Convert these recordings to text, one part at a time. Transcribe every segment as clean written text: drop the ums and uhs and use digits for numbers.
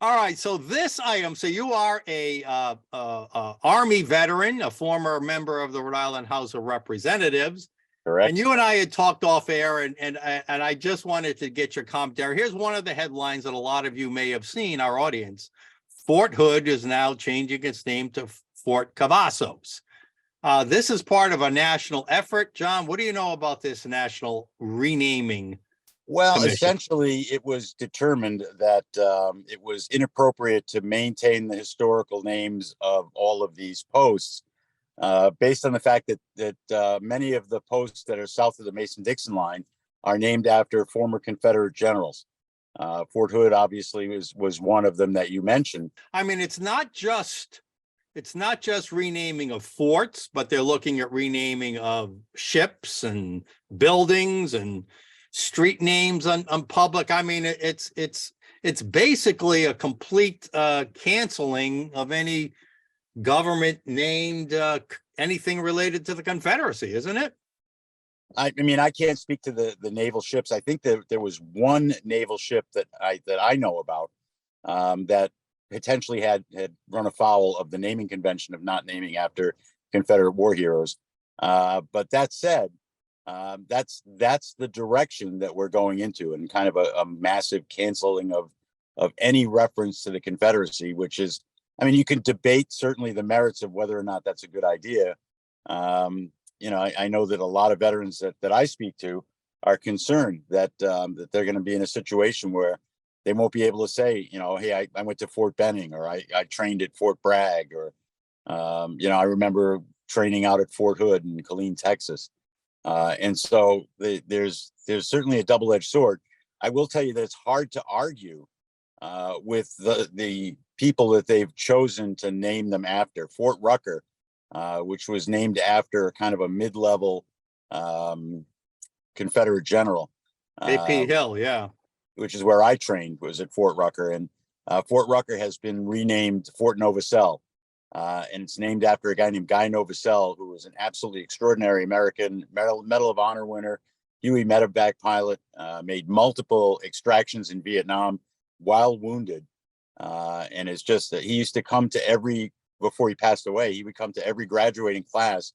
All right, so this item, so you are a Army veteran, a former member of the Rhode Island House of Representatives. Correct. And you and I had talked off air, and I just wanted to get your commentary. Here's one of the headlines that a lot of you may have seen, our audience. Fort Hood is now changing its name to Fort Cavazos. This is part of a national effort. John, what do you know about this national renaming? Well, Commission. essentially, it was determined that it was inappropriate to maintain the historical names of all of these posts, based on the fact that many of the posts that are south of the Mason-Dixon line are named after former Confederate generals. Fort Hood obviously was one of them that you mentioned. I mean, it's not just renaming of forts, but they're looking at renaming of ships and buildings and street names on public. I mean, it's basically a complete canceling of any government named anything related to the Confederacy, isn't it? I mean, I can't speak to the naval ships. I think that there was one naval ship that I know about that potentially had run afoul of the naming convention of not naming after Confederate war heroes. But that said, that's the direction that we're going into, and kind of a massive canceling of any reference to the Confederacy, which is, I mean, you can debate certainly the merits of whether or not that's a good idea. I know that a lot of veterans that I speak to are concerned that they're going to be in a situation where they won't be able to say, hey, I went to Fort Benning, or I trained at Fort Bragg, or I remember training out at Fort Hood in Killeen, Texas. And so there's certainly a double-edged sword. I will tell you that it's hard to argue with the people that they've chosen to name them after. Fort Rucker, which was named after kind of a mid-level Confederate general. A.P. Hill, yeah. Which is where I trained, was at Fort Rucker. And Fort Rucker has been renamed Fort Novosel. And it's named after a guy named Guy Novosel, who was an absolutely extraordinary American Medal of Honor winner, Huey medevac pilot, made multiple extractions in Vietnam while wounded. And it's just that he used to come to before he passed away, he would come to every graduating class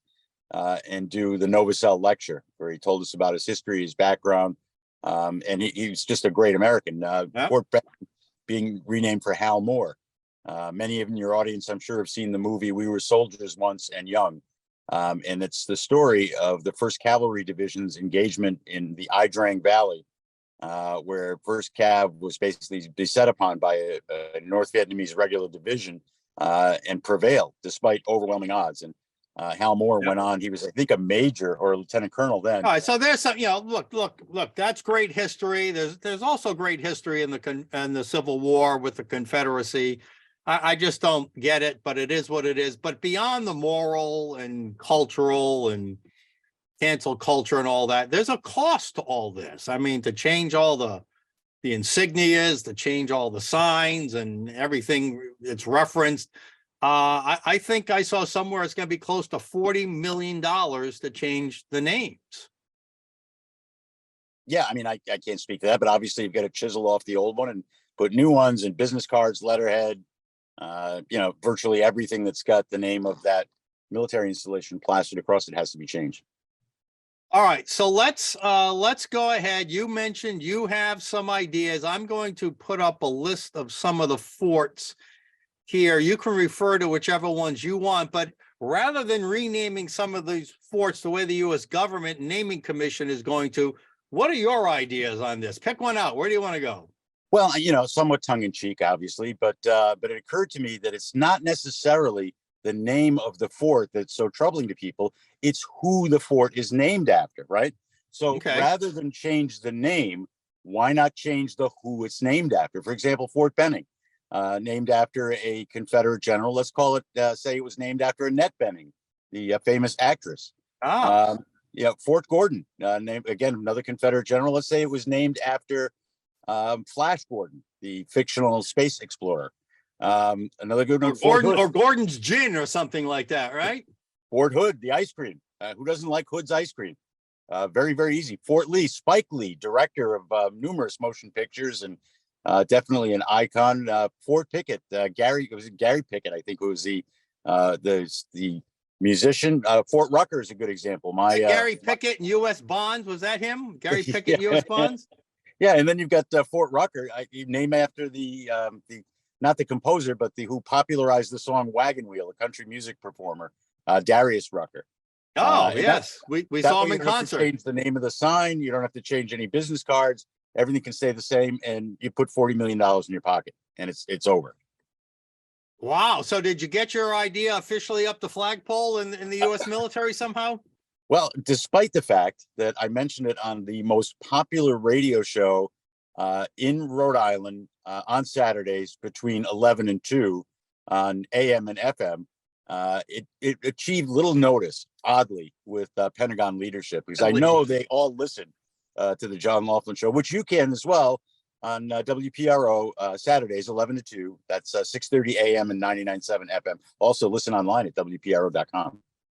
and do the Novosel lecture, where he told us about his history, his background. And he was just a great American. Fort Benning being renamed for Hal Moore. Many of in your audience, I'm sure, have seen the movie We Were Soldiers Once and Young. And it's the story of the 1st Cavalry Division's engagement in the Ai Drang Valley, where 1st Cav was basically beset upon by a North Vietnamese regular division and prevailed despite overwhelming odds. And Hal Moore went on. He was, I think, a major or a lieutenant colonel then. All right, so there's some, look. That's great history. There's also great history in the Civil War with the Confederacy. I just don't get it, but it is what it is. But beyond the moral and cultural and cancel culture and all that, there's a cost to all this. I mean, to change all the insignias, to change all the signs and everything that's referenced. I think I saw somewhere it's going to be close to $40 million to change the names. Yeah, I mean, I can't speak to that, but obviously you've got to chisel off the old one and put new ones in business cards, letterhead, virtually everything that's got the name of that military installation plastered across it has to be changed. All right, so let's go ahead. You mentioned you have some ideas. I'm going to put up a list of some of the forts here. You can refer to whichever ones you want, but rather than renaming some of these forts the way the U.S. government naming commission is going to, what are your ideas on this? Pick one out. Where do you want to go? Well, somewhat tongue in cheek, obviously, but it occurred to me that it's not necessarily the name of the fort that's so troubling to people. It's who the fort is named after, right? So rather than change the name, why not change the who it's named after? For example, Fort Benning. Named after a Confederate general. Let's call it, say it was named after Annette Bening, the famous actress. Fort Gordon, named again, another Confederate general. Let's say it was named after Flash Gordon, the fictional space explorer. Another good one, or Gordon's Gin or something like that, right? Fort Hood, the ice cream. Who doesn't like Hood's ice cream? Very, very easy. Fort Lee, Spike Lee, director of numerous motion pictures and definitely an icon. Fort Pickett, it was Gary Pickett, I think, who was the musician. Fort Rucker is a good example. Gary Pickett and U.S. Bonds, was that him? Gary Pickett, yeah, U.S. Bonds? yeah, and then you've got Fort Rucker, named after the not the composer, but the who popularized the song "Wagon Wheel," a country music performer, Darius Rucker. Oh, And that yes. We that saw way him you in don't have to concert. change the name of the sign. You don't have to change any business cards. Everything can stay the same, and you put $40 million in your pocket, and it's over. Wow. So did you get your idea officially up the flagpole in the U.S. military somehow? Well, despite the fact that I mentioned it on the most popular radio show in Rhode Island on Saturdays between 11 and 2 on AM and FM, it achieved little notice, oddly, with Pentagon leadership, because I know they all listen to the John Laughlin show, which you can as well on WPRO Saturdays, 11 to 2. That's 6:30 AM and 99.7 FM. Also listen online at WPRO.com.